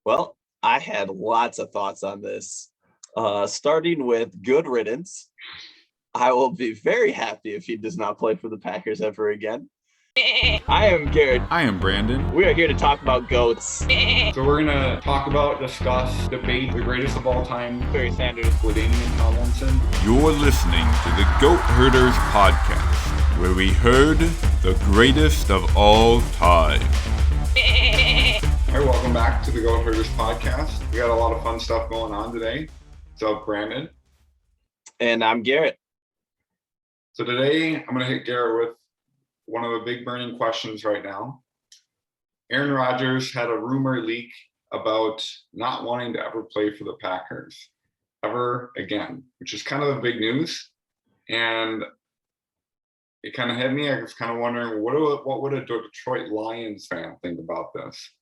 Well, I had lots of thoughts on this. Starting with good riddance. I will be very happy if he does not play for the Packers ever again. I am Garrett. I am Brandon. We are here to talk about GOATs. So we're going to talk about, discuss, debate the greatest of all time, Barry Sanders. with Damian Tomlinson. You're listening to the Goat Herders podcast, where we herd the greatest of all time. All right, welcome back to the Goat Herders podcast. We got a lot of fun stuff going on today. What's up, Brandon? And I'm Garrett. So today I'm going to hit Garrett with one of the big burning questions right now. Aaron Rodgers had a rumor leak about not wanting to ever play for the Packers ever again, which is kind of the big news. And it kind of hit me. I was kind of wondering, what would a Detroit Lions fan think about this?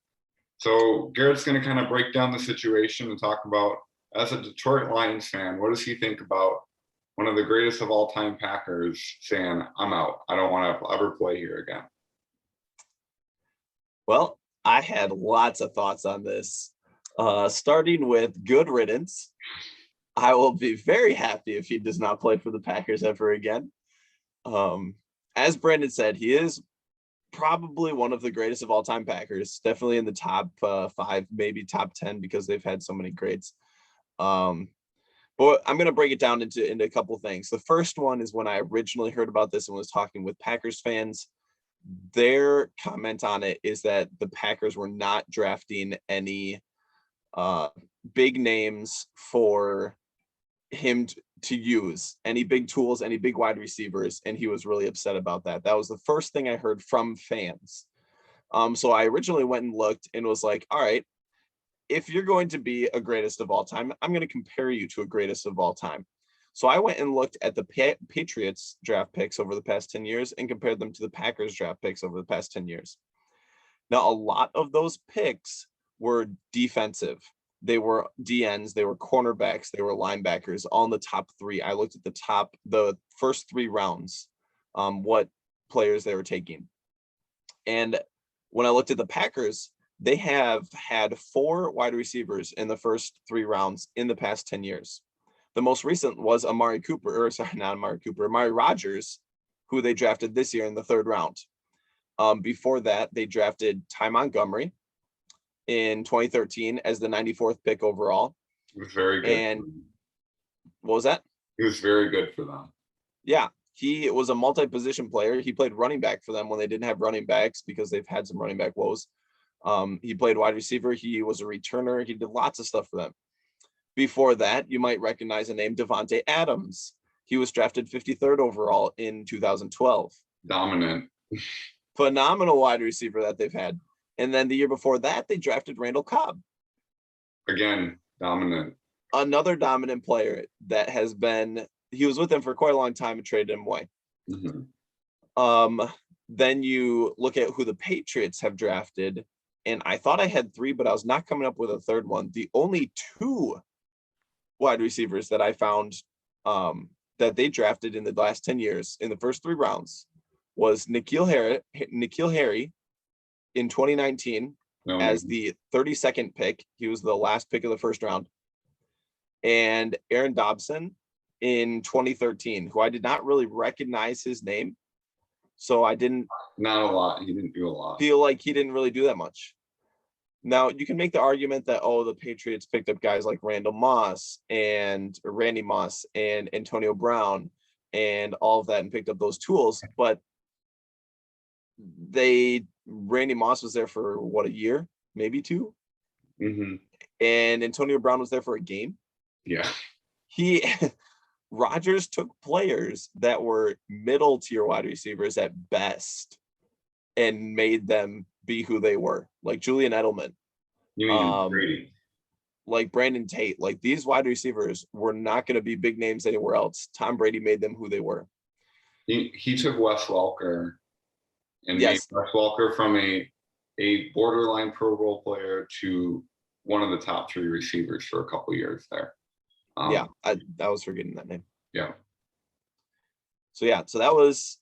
So Garrett's going to kind of break down the situation and talk about, as a Detroit Lions fan, what does he think about one of the greatest of all time Packers saying, I'm out. I don't want to ever play here again. Well, I had lots of thoughts on this. Starting with good riddance. I will be very happy if he does not play for the Packers ever again. As Brandon said, he is probably one of the greatest of all time Packers, definitely in the top 5, maybe top 10, because they've had so many greats. But I'm going to break it down into a couple things. The first one is when I originally heard about this and was talking with Packers fans. Their comment on it is that the Packers were not drafting any big names for him to use, any big tools, any big wide receivers, and he was really upset about that. That was the first thing I heard from fans. So I originally went and looked and was like, all right, if you're going to be a greatest of all time, I'm going to compare you to a greatest of all time. So I went and looked at the Patriots draft picks over the past 10 years and compared them to the Packers draft picks over the past 10 years. Now, a lot of those picks were defensive. They were DNs, they were cornerbacks, they were linebackers, all in the top 3. I looked at the first 3 rounds, what players they were taking. And when I looked at the Packers, they have had 4 wide receivers in the first 3 rounds in the past 10 years. The most recent was Amari Rodgers, who they drafted this year in the 3rd round. Before that, they drafted Ty Montgomery in 2013 as the 94th pick overall. It was very good. And what was that? It was very good for them. Yeah, he was a multi-position player. He played running back for them when they didn't have running backs because they've had some running back woes. He played wide receiver. He was a returner. He did lots of stuff for them. Before that, you might recognize the name Devontae Adams. He was drafted 53rd overall in 2012. Dominant. Phenomenal wide receiver that they've had. And then the year before that, they drafted Randall Cobb. Again, dominant. Another dominant player that has been, he was with them for quite a long time and traded him away. Mm-hmm. Then you look at who the Patriots have drafted, and I thought I had 3, but I was not coming up with a 3rd one. The only 2 wide receivers that I found that they drafted in the last 10 years in the first 3 rounds was N'Keal Harry in 2019 as the 32nd pick. He was the last pick of the first round. And Aaron Dobson in 2013, who I did not really recognize his name. So I didn't. Not a lot. He didn't do a lot. Feel like he didn't really do that much. Now, you can make the argument that, the Patriots picked up guys like Randy Moss and Antonio Brown and all of that and picked up those tools. But Randy Moss was there for, a year, maybe 2? Mm-hmm. And Antonio Brown was there for a game. Yeah. Rodgers took players that were middle tier wide receivers at best and made them be who they were, like Julian Edelman. You mean Brady? Like Brandon Tate. Like, these wide receivers were not going to be big names anywhere else. Tom Brady made them who they were. He took Wes Welker and Yes. made Wes Welker from a borderline Pro Bowl player to one of the top 3 receivers for a couple years there. I was forgetting that name. Yeah. So that was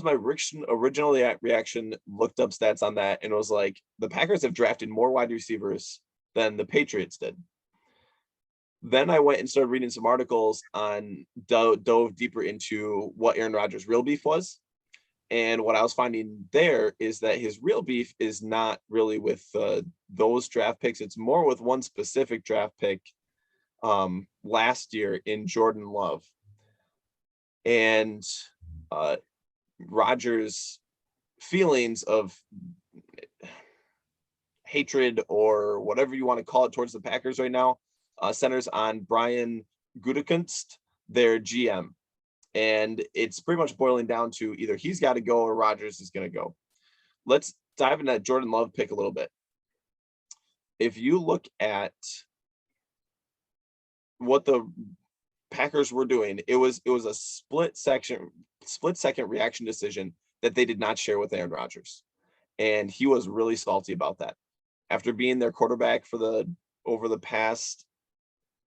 my original reaction. Looked up stats on that and was like, the Packers have drafted more wide receivers than the Patriots did. Then I went and started reading some articles on dove deeper into what Aaron Rodgers' real beef was. And what I was finding there is that his real beef is not really with those draft picks. It's more with one specific draft pick last year in Jordan Love. And Rodgers' feelings of hatred or whatever you want to call it towards the Packers right now centers on Brian Gutekunst, their GM. And it's pretty much boiling down to either he's got to go or Rodgers is going to go. Let's dive into that Jordan Love pick a little bit. If you look at what the Packers were doing, it was a split second reaction decision that they did not share with Aaron Rodgers. And he was really salty about that. After being their quarterback for over the past,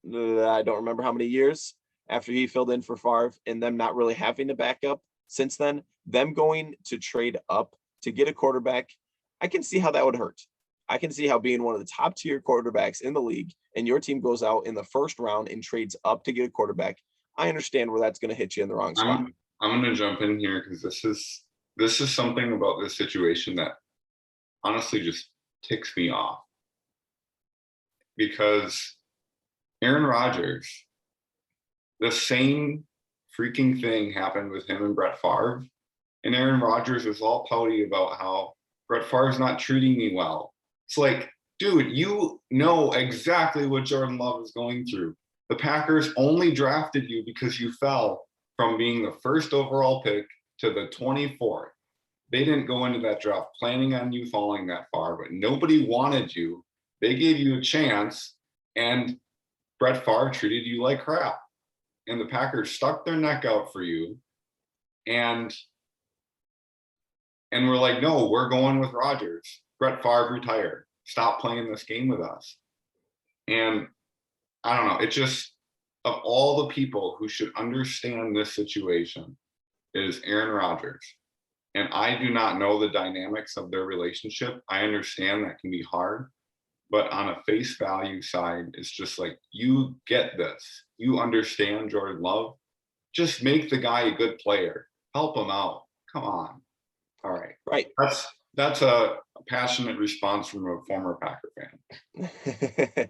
I don't remember how many years, after he filled in for Favre and them not really having a backup since then, them going to trade up to get a quarterback, I can see how that would hurt. I can see how being one of the top tier quarterbacks in the league and your team goes out in the first round and trades up to get a quarterback. I understand where that's going to hit you in the wrong spot. I'm going to jump in here because this is something about this situation that honestly just ticks me off. Because Aaron Rodgers, the same freaking thing happened with him and Brett Favre. And Aaron Rodgers is all pouty about how Brett Favre's not treating me well. It's like, dude, you know exactly what Jordan Love is going through. The Packers only drafted you because you fell from being the first overall pick to the 24th. They didn't go into that draft planning on you falling that far, but nobody wanted you. They gave you a chance, and Brett Favre treated you like crap. And the Packers stuck their neck out for you. And we're like, no, we're going with Rodgers. Brett Favre retired. Stop playing this game with us. And I don't know. It just, of all the people who should understand this situation, is Aaron Rodgers. And I do not know the dynamics of their relationship. I understand that can be hard. But on a face value side, it's just like, you get this. You understand Jordan Love. Just make the guy a good player. Help him out. Come on. All right. Right. That's a passionate response from a former Packer fan.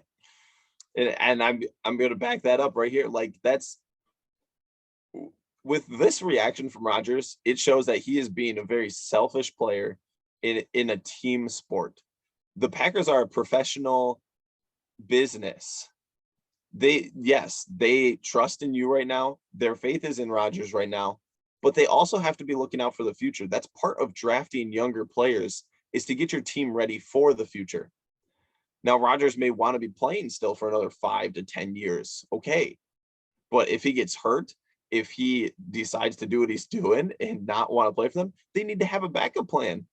and I'm going to back that up right here. Like, that's with this reaction from Rodgers, it shows that he is being a very selfish player in a team sport. The Packers are a professional business. They trust in you right now. Their faith is in Rodgers right now, but they also have to be looking out for the future. That's part of drafting younger players, is to get your team ready for the future. Now, Rodgers may want to be playing still for another 5 to 10 years. Okay. But if he gets hurt, if he decides to do what he's doing and not want to play for them, they need to have a backup plan.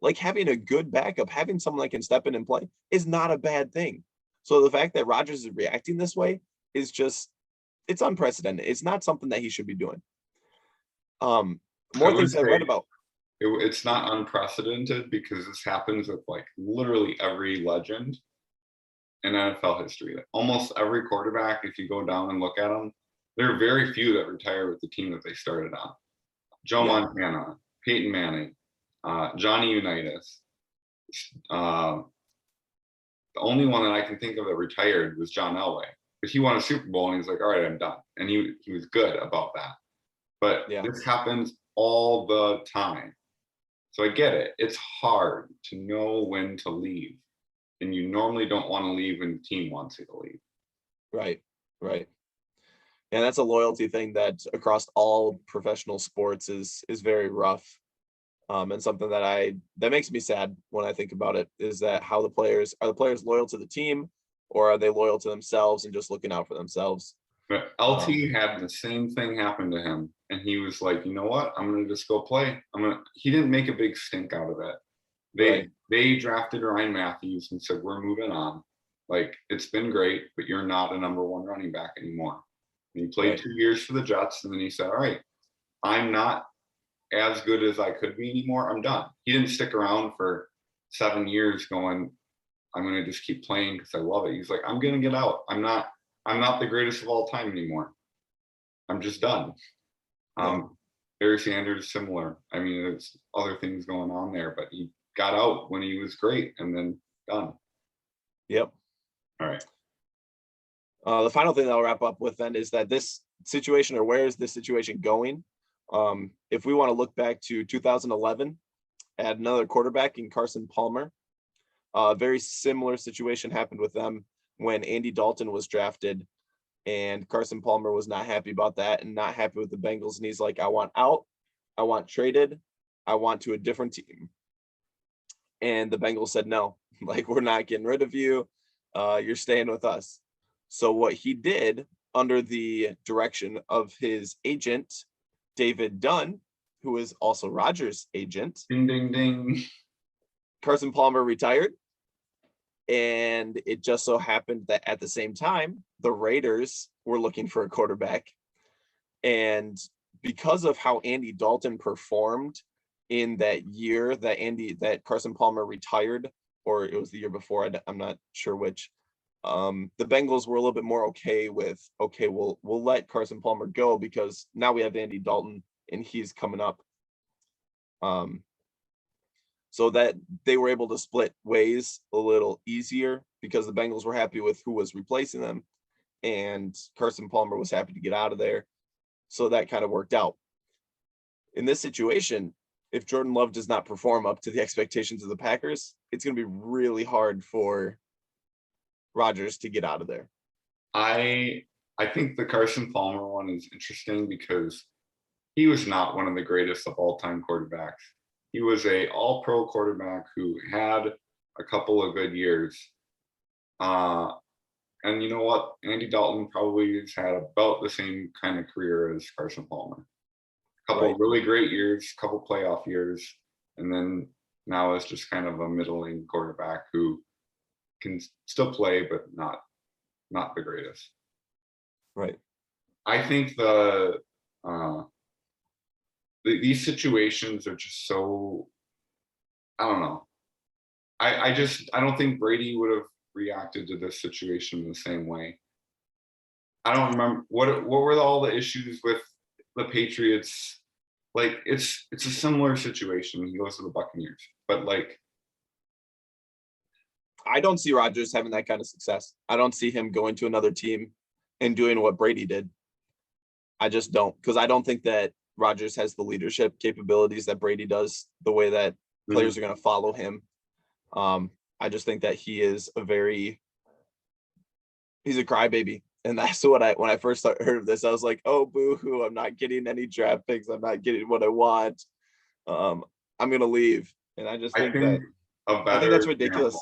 Like, having a good backup, having someone that can step in and play is not a bad thing. So the fact that Rodgers is reacting this way is just, it's unprecedented. It's not something that he should be doing. More things I read about. It's not unprecedented because this happens with like literally every legend in NFL history. Almost every quarterback, if you go down and look at them, there are very few that retire with the team that they started on. Joe Montana, Peyton Manning, Johnny Unitas. The only one that I can think of that retired was John Elway, because he won a Super Bowl and he's like, all right, I'm done. And he was good about that. But this happens all the time. So I get it. It's hard to know when to leave. And you normally don't want to leave when the team wants you to leave. Right. And that's a loyalty thing that across all professional sports is very rough. And something that makes me sad when I think about it, is that how are the players loyal to the team, or are they loyal to themselves and just looking out for themselves? But LT had the same thing happen to him, and he was like, you know what? I'm gonna just go play. He didn't make a big stink out of it. They drafted Ryan Matthews and said, we're moving on. Like, it's been great, but you're not a number one running back anymore. And he played 2 years for the Jets, and then he said, all right, I'm not as good as I could be anymore. I'm done. He didn't stick around for 7 years going, I'm going to just keep playing because I love it. He's like, I'm going to get out. I'm not the greatest of all time anymore. I'm just done. Barry Sanders, similar. I mean, there's other things going on there, but he got out when he was great and then done. Yep. All right. The final thing that I'll wrap up with then is that this situation, or where is this situation going? If we want to look back to 2011, add another quarterback in Carson Palmer. A very similar situation happened with them when Andy Dalton was drafted, and Carson Palmer was not happy about that and not happy with the Bengals. And he's like, I want out. I want traded. I want to a different team. And the Bengals said, no, like, we're not getting rid of you. You're staying with us. So what he did, under the direction of his agent, David Dunn, who is also Rodgers' agent. Ding, ding, ding. Carson Palmer retired. And it just so happened that at the same time, the Raiders were looking for a quarterback. And because of how Andy Dalton performed in that year that Carson Palmer retired, or it was the year before, I'm not sure which, the Bengals were a little bit more okay with, we'll let Carson Palmer go because now we have Andy Dalton and he's coming up. So that they were able to split ways a little easier because the Bengals were happy with who was replacing them and Carson Palmer was happy to get out of there. So that kind of worked out. In this situation, if Jordan Love does not perform up to the expectations of the Packers, it's going to be really hard for Rodgers to get out of there. I think the Carson Palmer one is interesting because he was not one of the greatest of all time quarterbacks. He was a all-pro quarterback who had a couple of good years. And you know what? Andy Dalton probably has had about the same kind of career as Carson Palmer. A couple of really great years, couple playoff years, and then now is just kind of a middling quarterback who can still play, but not the greatest. Right. I think these situations are just so, I don't know. I don't think Brady would have reacted to this situation the same way. I don't remember what were all the issues with the Patriots. Like it's a similar situation. He goes to the Buccaneers, but like, I don't see Rodgers having that kind of success. I don't see him going to another team and doing what Brady did. I just don't, because I don't think that Rodgers has the leadership capabilities that Brady does, the way that players are going to follow him. I just think that he's a crybaby. And that's what when I first heard of this, I was like, oh, boo-hoo, I'm not getting any draft picks. I'm not getting what I want. I'm going to leave. And I just think that's ridiculous.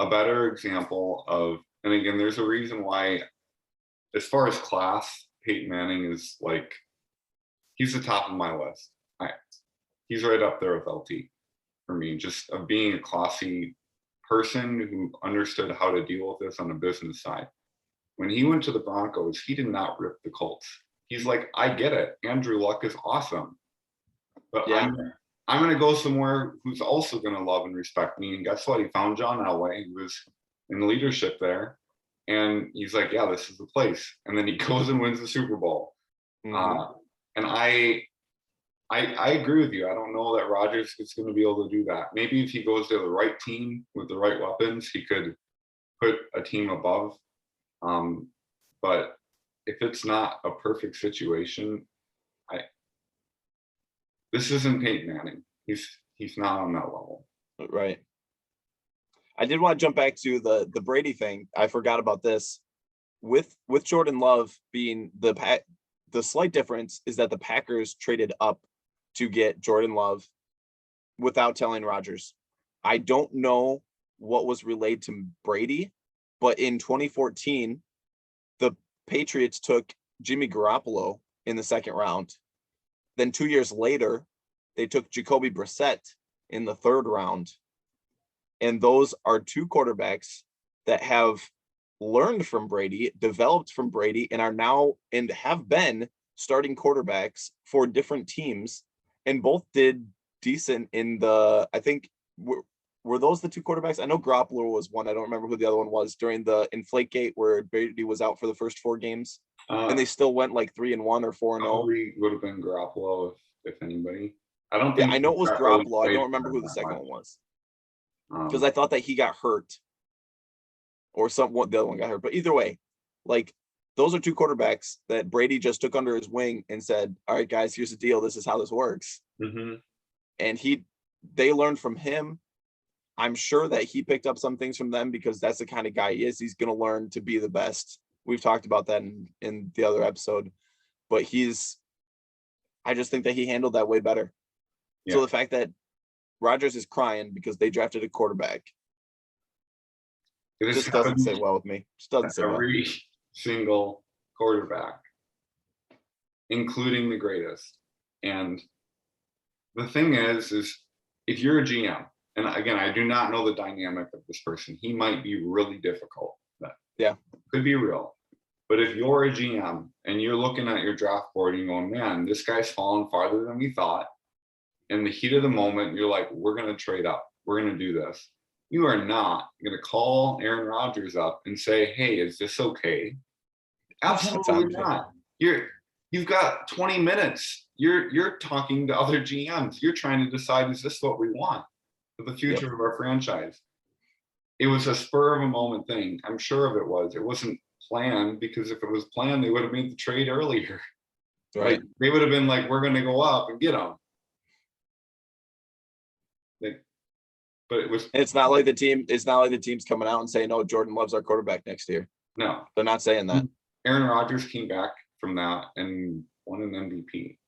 A better example of, and again, there's a reason why, as far as class, Peyton Manning is like, he's the top of my list. He's right up there with LT for me, just of being a classy person who understood how to deal with this on the business side. When he went to the Broncos, he did not rip the Colts. He's like, I get it. Andrew Luck is awesome. But yeah. I'm going to go somewhere who's also going to love and respect me. And guess what? He found John Elway, who was in leadership there. And he's like, yeah, this is the place. And then he goes and wins the Super Bowl. Mm-hmm. And I agree with you. I don't know that Rodgers is going to be able to do that. Maybe if he goes to the right team with the right weapons, he could put a team above. But if it's not a perfect situation, this isn't Peyton Manning. He's not on that level. Right. I did want to jump back to the Brady thing. I forgot about this. With Jordan Love being the slight difference is that the Packers traded up to get Jordan Love without telling Rodgers. I don't know what was relayed to Brady, but in 2014, the Patriots took Jimmy Garoppolo in the second round. Then 2 years later, they took Jacoby Brissett in the third round. And those are two quarterbacks that have learned from Brady, developed from Brady, and are now and have been starting quarterbacks for different teams. And both did decent in I think were those the two quarterbacks? I know Garoppolo was one. I don't remember who the other one was during the Inflategate where Brady was out for the first 4 games, and they still went like 3-1 or 4-0. Probably would have been Garoppolo if anybody. I don't Yeah, think. I know it was got really Garoppolo. I played don't remember for who him the that second much. one was because I thought that he got hurt, or the other one got hurt. But either way, like those are two quarterbacks that Brady just took under his wing and said, "All right, guys, here's the deal. This is how this works." Mm-hmm. And they learned from him. I'm sure that he picked up some things from them because that's the kind of guy he is. He's going to learn to be the best. We've talked about that in the other episode, but I just think that he handled that way better. Yeah. So the fact that Rodgers is crying because they drafted a quarterback just doesn't sit well with me. Just doesn't sit well. Every single quarterback, including the greatest. And the thing is if you're a GM, and again, I do not know the dynamic of this person. He might be really difficult. Yeah. Could be real. But if you're a GM and you're looking at your draft board and you're going, man, this guy's fallen farther than we thought. In the heat of the moment, you're like, we're going to trade up. We're going to do this. You are not going to call Aaron Rodgers up and say, hey, is this okay? Absolutely not. You've got 20 minutes. You're talking to other GMs. You're trying to decide, is this what we want for the future of our franchise? It was a spur of a moment thing. I'm sure of it was. It wasn't planned, because if it was planned, they would have made the trade earlier. Right. Like, they would have been like, we're going to go up and get them. But it was. It's not like the team's coming out and saying, "Oh, Jordan Love's our quarterback next year." No, they're not saying that. Aaron Rodgers came back from that and won an MVP.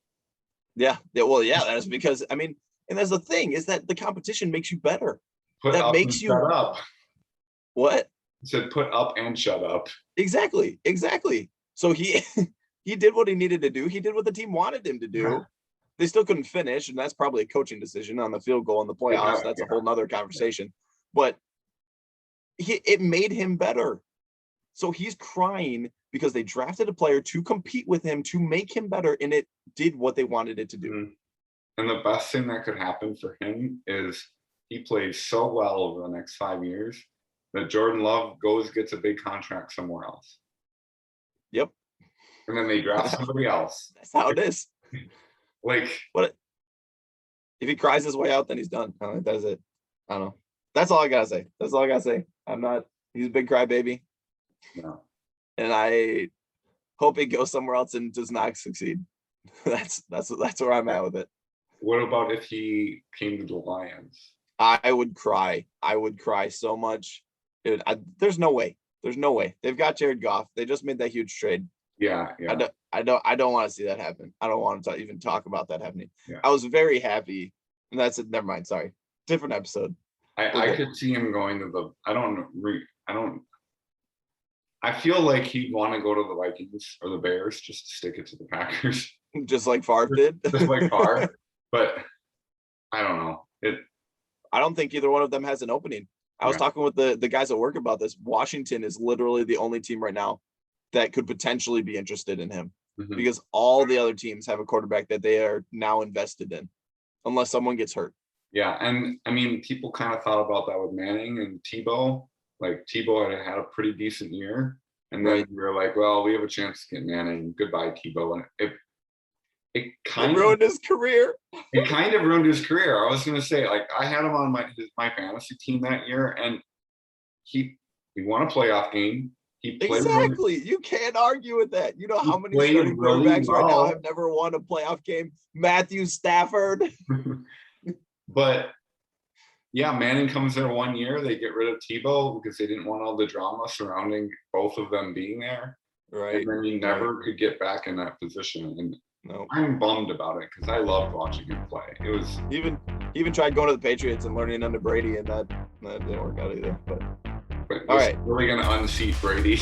Yeah. Well, yeah, that's because and that's the thing is that the competition makes you better. That makes you shut up. What? He said, "Put up and shut up." Exactly. So he did what he needed to do. He did what the team wanted him to do. Yeah. They still couldn't finish, and that's probably a coaching decision on the field goal in the playoffs. That's a whole nother conversation. But it made him better. So he's crying because they drafted a player to compete with him, to make him better, and it did what they wanted it to do. Mm-hmm. And the best thing that could happen for him is he plays so well over the next 5 years that Jordan Love gets a big contract somewhere else. Yep. And then they draft somebody else. That's how it is. Like, what if he cries his way out, then he's done. That is it. I don't know. That's all I gotta say. He's a big crybaby. No. And I hope he goes somewhere else and does not succeed. That's where I'm at with it. What about if he came to the Lions? I would cry. I would cry so much. Dude, there's no way. They've got Jared Goff. They just made that huge trade. Yeah. I don't want to see that happen. I don't want to even talk about that happening. Yeah. I was very happy, and that's it. Never mind. Sorry, different episode. I could see him going to the. I feel like he'd want to go to the Vikings or the Bears just to stick it to the Packers, just like Favre did. Just like Favre, but I don't know. I don't think either one of them has an opening. I was talking with the guys at work about this. Washington is literally the only team right now that could potentially be interested in him, because all the other teams have a quarterback that they are now invested in, unless someone gets hurt. Yeah, and people kind of thought about that with Manning and Tebow. Like, Tebow had a pretty decent year, and then we were like, well, we have a chance to get Manning. Goodbye, Tebow. And it kind of ruined his career. It kind of ruined his career. I was going to say, like, I had him on my fantasy team that year, and he won a playoff game. He played exactly. You can't argue with that. You know how many starting quarterbacks right now have never won a playoff game? Matthew Stafford. But yeah, Manning comes there 1 year. They get rid of Tebow because they didn't want all the drama surrounding both of them being there. Right. And then he never could get back in that position. And no, I'm bummed about it because I loved watching him play. It was even tried going to the Patriots and learning under Brady, and that didn't work out either. But all right, we're gonna unseat Brady.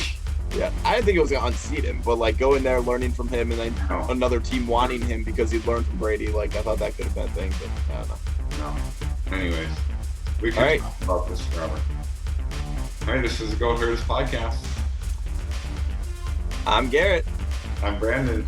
Yeah, I didn't think it was gonna unseat him, but like go in there learning from him, and then another team wanting him because he learned from Brady. Like, I thought that could have been a thing, but I don't know. No. Anyways, we can talk about this forever. All right, this is the Go Herders podcast. I'm Garrett. I'm Brandon.